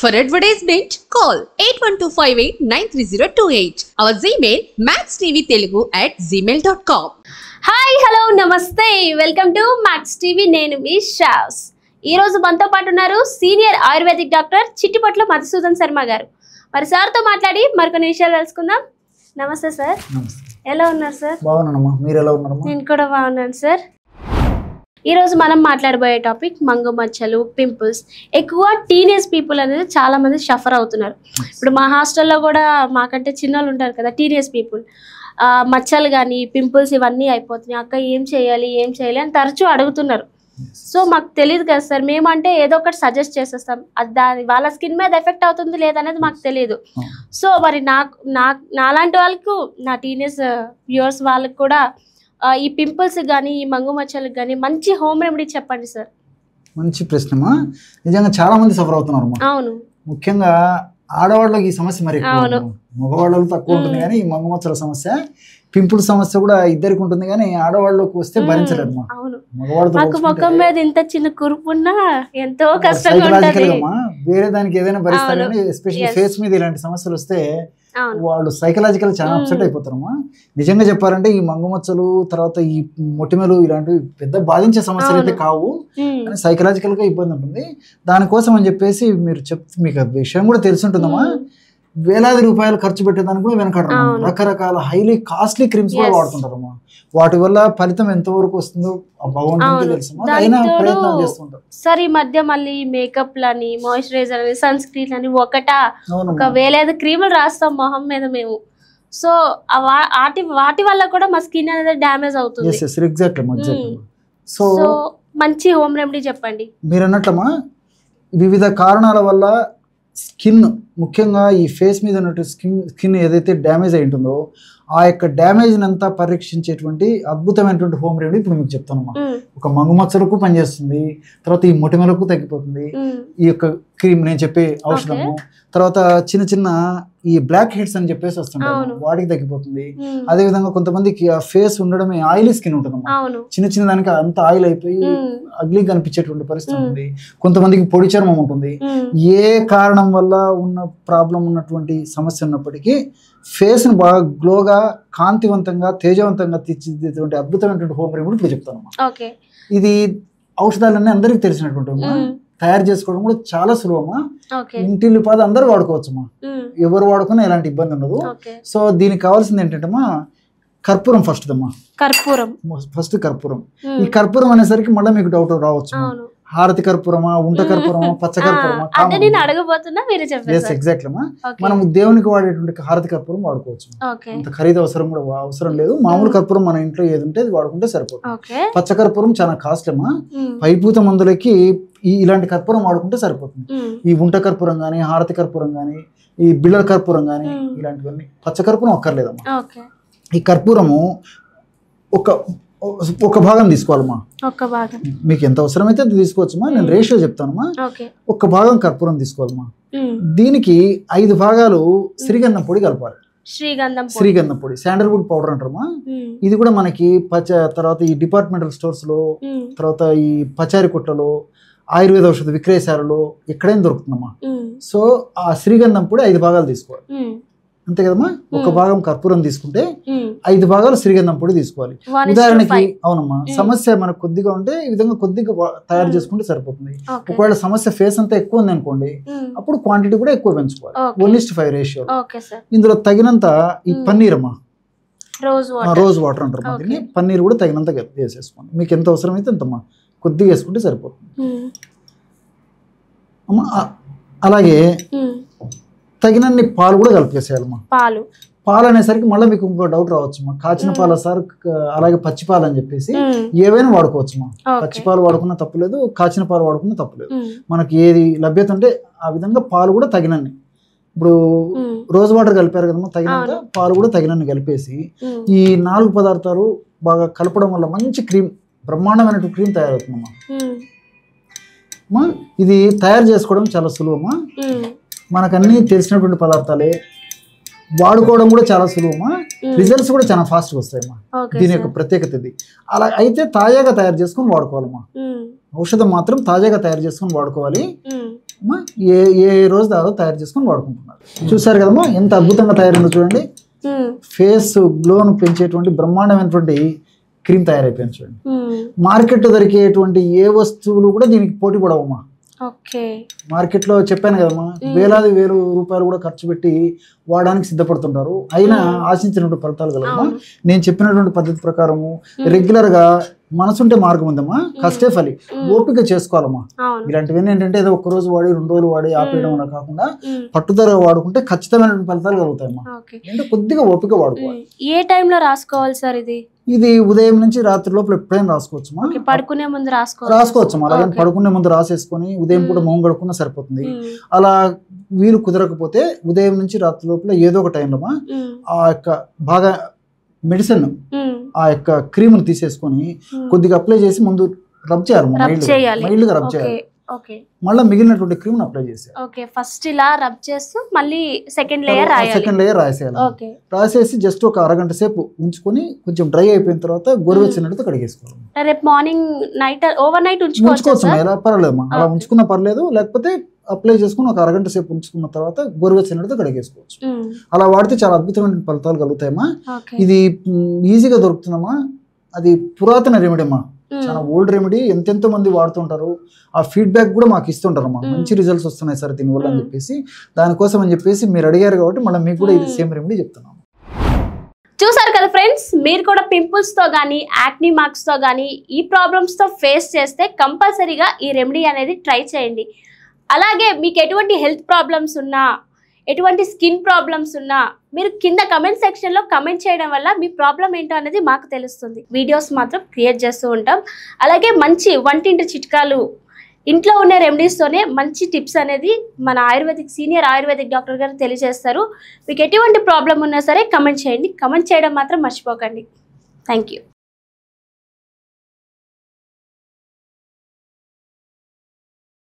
For advertisement, call 8125893028. Our Gmail maxtvtelugu@gmail.com. Hi hello నమస్తే welcome to Max TV. నేను మీ షాస్. ఈ రోజు మనతో పాటు ఉన్నారు సీనియర్ ఆయుర్వేదిక్ డాక్టర్ చిట్టిపట్ల మధుసూదన్ శర్మ గారు. మరి సార్తో మాట్లాడి మరికొన్ని విషయాలు తెలుసుకుందాం. నమస్తే సార్. ఎలా ఉన్నారు సార్? బాగున్నానమ్మా, మీరు ఎలా ఉన్నారమ్మా? నేను కూడా బాగున్నాను సార్. ఈరోజు మనం మాట్లాడబోయే టాపిక్ మంగు మచ్చలు, పింపుల్స్. ఎక్కువ టీనేజ్ పీపుల్ అనేది చాలా మంది సఫర్ అవుతున్నారు. ఇప్పుడు మా హాస్టల్లో కూడా మాకంటే చిన్నోళ్ళు ఉంటారు కదా, టీనేజ్ పీపుల్. మచ్చలు కానీ పింపుల్స్ ఇవన్నీ అయిపోతున్నాయి, అక్క ఏం చేయాలి అని తరచూ అడుగుతున్నారు. సో మాకు తెలియదు కదా సార్, మేమంటే ఏదో ఒకటి సజెస్ట్ చేసేస్తాం. దాని వాళ్ళ స్కిన్ మీద ఎఫెక్ట్ అవుతుంది లేదనేది మాకు తెలియదు. సో మరి నాలాంటి వాళ్ళకు, నా టీనేజ్ వ్యూవర్స్ వాళ్ళకి కూడా ఈ పింపుల్స్ కానీ ఈ మంగు మచ్చలకు కానీ మంచి హోమ్ రెమెడీ చెప్పండి సార్. మంచి ప్రశ్నమా. నిజంగా చాలా మంది సఫర్ అవుతున్నారు. అవును, ముఖ్యంగా ఆడవాళ్ళకి ఈ సమస్య మరి మగవాళ్ళకు తక్కువ ఉంటుంది, కానీ ఈ మంగు మచ్చల సమస్య, పింపుల్ సమస్య కూడా ఇద్దరికి ఉంటుంది, కానీ ఆడవాళ్ళకి వస్తే భరించలేరు. మగవాళ్ళతో ముఖం మీద ఇంత చిన్న కురుపున్నా ఎంతో కష్టంగా ఉంటుంది. వేరే దానికి ఏదైనా భరిస్తారు, కానీ ఎస్పెషల్లీ ఫేస్ మీద ఇలాంటి సమస్యలు వస్తే వాళ్ళు సైకలాజికల్ చాలా అప్సెట్ అయిపోతారమ్మా. నిజంగా చెప్పాలంటే ఈ మంగు మచ్చలు, తర్వాత ఈ మొటిమలు ఇలాంటివి పెద్ద బాధించే సమస్యలు అయితే కావు, కానీ సైకలాజికల్ గా ఇబ్బంది ఉంటుంది. దానికోసం అని చెప్పేసి మీకు విషయం కూడా తెలిసి ఉంటుందమ్మా, వేలాది రూపాయలు ఖర్చు పెట్టేదానికి కూడా వెనకాడరు. రకరకాల హైలీ కాస్ట్లీ క్రీమ్స్ కూడా వాడుతుంటారమ్మా. వాటి వల్ల ఫలితం ఎంతవరకు వస్తుందో భగవంతుడికి తెలుసు, అయినా ప్రయత్నం చేస్తుంటారు. సార్ ఈ మధ్య మళ్ళీ మేకప్ లని, మాయిశ్చరైజర్ అని, సన్ స్క్రీన్ అని ఒక వేలాది క్రీములు రాస్తాం మొహం మీద మేము. సో వాటి వల్ల కూడా మా స్కిన్ అనేది డ్యామేజ్ అవుతుంది. సో మంచి హోమ్ రెమెడీ చెప్పండి. మీరు అన్నట్లమ్మా, వివిధ కారణాల వల్ల స్కిన్, ముఖ్యంగా ఈ ఫేస్ మీద ఉన్నట్టు స్కిన్ ఏదైతే డ్యామేజ్ అయి ఉంటుందో ఆ యొక్క డ్యామేజ్ అంతా పరీక్షించేటువంటి అద్భుతమైనటువంటి హోమ్ రెమెడీ ఇప్పుడు మీకు చెప్తానమ్మా. ఒక మంగు మచ్చలకు పనిచేస్తుంది, తర్వాత ఈ మొటిమలకు తగ్గిపోతుంది ఈ యొక్క క్రీమ్, నేను చెప్పే ఔషధము. తర్వాత చిన్న చిన్న ఈ బ్లాక్ హెడ్స్ అని చెప్పేసి వస్తుంటాయి, వాటికి తగ్గిపోతుంది. అదే విధంగా కొంతమందికి ఆ ఫేస్ ఉండడమే ఆయిలీ స్కిన్ ఉంటుందమ్మా, చిన్న చిన్న దానికి అంత ఆయిల్ అయిపోయి అగ్లీ కనిపించేటువంటి పరిస్థితి ఉంటుంది. కొంతమందికి పొడి చర్మం ఉంటుంది. ఏ కారణం వల్ల ఉన్న ప్రాబ్లం ఉన్నటువంటి సమస్య ఉన్నప్పటికీ ఫేస్ ను బాగా గ్లోగా, కాంతివంతంగా, తేజవంతంగా తీర్చిదిద్దేటువంటి అద్భుతమైనటువంటి హోమ్ రెమెడీ ఇప్పుడు చెప్తానమ్మా. ఇది ఔషధాలన్నీ అందరికీ తెలిసినటువంటి, తయారు చేసుకోవడం కూడా చాలా సులభమా. ఇంటిల్లి పాద అందరూ వాడుకోవచ్చమ్మా, ఎవరు వాడుకున్నా ఎలాంటి ఇబ్బంది ఉండదు. సో దీనికి కావాల్సింది ఏంటంటే కర్పూరం ఫస్ట్ అమ్మా. ఫస్ట్ కర్పూరం. ఈ కర్పూరం అనేసరికి మళ్ళీ మీకు డౌట్ రావచ్చు, హారతి కర్పూరమా, ఉంట కర్పూరమా, పచ్చ కర్పూరమా? ఎగ్జాక్ట్లీ అమ్మా, మనం దేవునికి వాడేటువంటి హారతి కర్పూరం వాడుకోవచ్చు. అంత ఖరీదు అవసరం లేదు. మామూలు కర్పూరం మన ఇంట్లో ఏది ఉంటే అది వాడుకుంటే సరిపోతుంది. పచ్చ కర్పూరం చాలా కాస్ట్లీ అమ్మా. పైపూత మందులకి ఇలాంటి కర్పూరం వాడుకుంటే సరిపోతుంది. ఈ ఉంట కర్పూరం గానీ, హారతి కర్పూరం గానీ, ఈ బిళ్ళల కర్పూరం గానీ, ఇలాంటివన్నీ. పచ్చ కర్పూరం అక్కర్లేదమ్మా. ఈ కర్పూరము ఒక భాగం తీసుకోవాలమ్మా. మీకు ఎంత అవసరమైతే అది తీసుకోవచ్చమ్మా. నేను రేషియో చెప్తానమ్మా. ఒక భాగం కర్పూరం తీసుకోవాలమ్మా. దీనికి 5 భాగాలు శ్రీగంధం పొడి కలపాలి. శ్రీగంధం పొడి, శాండల్వుడ్ పౌడర్ అంటారమ్మా. ఇది కూడా మనకి తర్వాత ఈ డిపార్ట్మెంటల్ స్టోర్స్ లో, తర్వాత ఈ పచారి కొట్టలో, ఆయుర్వేద ఔషధ విక్రయశాలలో ఎక్కడైనా దొరుకుతుందమ్మా. సో ఆ శ్రీగంధం పొడి 5 భాగాలు తీసుకోవాలి, అంతే కదమ్మా. ఒక భాగం కర్పూరం తీసుకుంటే 5 భాగాలు శ్రీగంధం పొడి తీసుకోవాలి. ఉదాహరణకి, అవునమ్మా, సమస్య మనకు కొద్దిగా ఉంటే ఈ విధంగా కొద్దిగా తయారు చేసుకుంటే సరిపోతుంది. ఒకవేళ సమస్య ఫేస్ అంతా ఎక్కువ ఉంది అనుకోండి, అప్పుడు క్వాంటిటీ కూడా ఎక్కువ పెంచుకోవాలి, 1:5 రేషియో. ఇందులో తగినంత ఈ పన్నీర్ అమ్మా, రోజ్ వాటర్ అంటారు దీన్ని. పన్నీర్ కూడా తగినంత వేసేసుకోండి. మీకు ఎంత అవసరం అయితే అంతమ్మా, కొద్దిగా వేసుకుంటే సరిపోతుంది అమ్మా. అలాగే తగినన్ని పాలు కూడా కలిపేసేయాలమ్మా. పాలు అనేసరికి మళ్ళీ మీకు ఇంకో డౌట్ రావచ్చు, కాచిన పాలు సార్, అలాగే పచ్చి పాలు అని చెప్పేసి ఏవైనా వాడుకోవచ్చుమా. పచ్చి పాలు వాడుకున్నా తప్పులేదు, కాచిన పాలు వాడుకున్నా తప్పులేదు. మనకి ఏది లభ్యత ఉంటే ఆ విధంగా పాలు కూడా తగినన్ని. ఇప్పుడు రోజ్ వాటర్ కలిపారు కదమ్మా, తగినంత పాలు కూడా తగినన్ని కలిపేసి ఈ 4 పదార్థాలు బాగా కలపడం వల్ల మంచి క్రీమ్, బ్రహ్మాండమైన క్రీమ్ తయారవుతుందమ్మా. ఇది తయారు చేసుకోవడం చాలా సులువమ్మా. మనకు అన్ని తెలిసినటువంటి పదార్థాలే, వాడుకోవడం కూడా చాలా సులువమ్మా. రిజల్ట్స్ కూడా చాలా ఫాస్ట్ గా వస్తాయమ్మా. దీని యొక్క ప్రత్యేకత ఇది. అలా అయితే తాజాగా తయారు చేసుకొని వాడుకోవాలమ్మా. ఔషధం మాత్రం తాజాగా తయారు చేసుకొని వాడుకోవాలి. అమ్మా ఏ ఏ రోజు దాదో తయారు చేసుకొని వాడుకుంటున్నారు. చూసారు కదమ్మా ఎంత అద్భుతంగా తయారైందో చూడండి. ఫేస్ గ్లోను పెంచేటువంటి బ్రహ్మాండమైనటువంటి క్రీమ్ తయారైపోయింది చూడండి. మార్కెట్లో దొరికేటువంటి ఏ వస్తువులు కూడా దీనికి పోటీ పడవమ్మా. మార్కెట్లో చెప్పాను కదమ్మా, వేలాది రూపాయలు కూడా ఖర్చు పెట్టి వాడడానికి సిద్ధపడుతుంటారు, అయినా ఆశించినటువంటి ఫలితాలు కలగమ్మా. నేను చెప్పినటువంటి పద్ధతి ప్రకారము రెగ్యులర్ గా మనసుంటే మార్గం ఉందమ్మా, కష్టే ఫలి, ఓపిక చేసుకోవాలమ్మా. ఇలాంటివన్నీ ఏంటంటే ఏదో ఒక్క రోజు వాడి 2 రోజులు వాడి ఆపేయడం అలా కాకుండా పట్టుదల వాడుకుంటే ఖచ్చితమైన ఫలితాలు కలుగుతాయమ్మా. అంటే కొద్దిగా ఓపిక వాడుకోవాలి. ఏ టైంలో రాసుకోవాలి సార్ ఇది ఉదయం నుంచి రాత్రి లోపల ఎప్పుడైనా రాసుకోవచ్చు, పడుకునే ముందు రాసుకోవచ్చు. అలాగే పడుకునే ముందు రాసేసుకొని ఉదయం కూడా మొహం కడుక్కున్నా సరిపోతుంది. అలా వీలు కుదరకపోతే ఉదయం నుంచి రాత్రి లోపల ఏదో ఒక టైంలో ఆ యొక్క బాగా మెడిసిన్ ఆ యొక్క క్రీమ్ ను తీసేసుకొని కొద్దిగా అప్లై చేసి ముందు రబ్ చేయాలి, మైల్డ్ గా రబ్ చేయాలి. మళ్ళీ మిగిలినటువంటి క్రీమ్ అప్లై చేసేయాలి. ఫస్ట్ ఇలా రబ్ చేస్తూ మళ్ళీ సెకండ్ లేయర్ రాసేయాలి. రాసేసి జస్ట్ ఒక అరగంట సేపు ఉంచుకొని కొంచెం డ్రై అయిపోయిన తర్వాత గోరువెచ్చనీళ్ళతో కడిగేసుకోవాలి. రేపు మార్నింగ్ నైట్ ఓవర్ నైట్ ఉంచుకోవచ్చు, ఎలా పర్వాలేదు, అలా ఉంచుకున్నా పర్లేదు. లేకపోతే అప్లై చేసుకుని ఒక అరగంట సేపు ఉంచుకున్న తర్వాత గోరువెచ్చనీళ్ళతో కడిగేసుకోవచ్చు. అలా వాడితే చాలా అద్భుతమైన ఫలితాలు కలుగుతాయమ్మా. ఇది ఈజీగా దొరుకుతుందమ్మా. అది పురాతన రెమెడీ అమ్మా, చాలా ఓల్డ్ రెమెడీ. ఎంతెంతో మంది వాడుతుంటారు, ఆ ఫీడ్బ్యాక్ కూడా మాకు ఇస్తుంటారు అమ్మా. మంచి రిజల్ట్స్ వస్తున్నాయి సార్ దీనివల్ల అని చెప్పేసి, దానికోసం అని చెప్పేసి మీరు అడిగారు కాబట్టి మళ్ళీ మీకు కూడా ఇది సేమ్ రెమెడీ చెప్తున్నాం. చూసారు కదా ఫ్రెండ్స్, మీరు కూడా పింపుల్స్ తో గానీ యాక్నీ మార్క్స్ తో గానీ ఈ ప్రాబ్లమ్స్ తో ఫేస్ చేస్తే కంపల్సరీగా ఈ రెమెడీ అనేది ట్రై చేయండి. అలాగే మీకు ఎటువంటి హెల్త్ ప్రాబ్లమ్స్ ఉన్నా, ఎటువంటి స్కిన్ ప్రాబ్లమ్స్ ఉన్నా మీరు కింద కమెంట్ సెక్షన్లో కమెంట్ చేయడం వల్ల మీ ప్రాబ్లం ఏంటో అనేది మాకు తెలుస్తుంది. వీడియోస్ మాత్రం క్రియేట్ చేస్తూ ఉంటాం. అలాగే మంచి వంటింటి చిట్కాలు, ఇంట్లో ఉన్న రెమెడీస్తోనే మంచి టిప్స్ అనేది మన సీనియర్ ఆయుర్వేదిక్ డాక్టర్ గారు తెలియజేస్తారు. మీకు ఎటువంటి ప్రాబ్లం ఉన్నా సరే కమెంట్ చేయండి. కమెంట్ చేయడం మాత్రం మర్చిపోకండి. Thank you.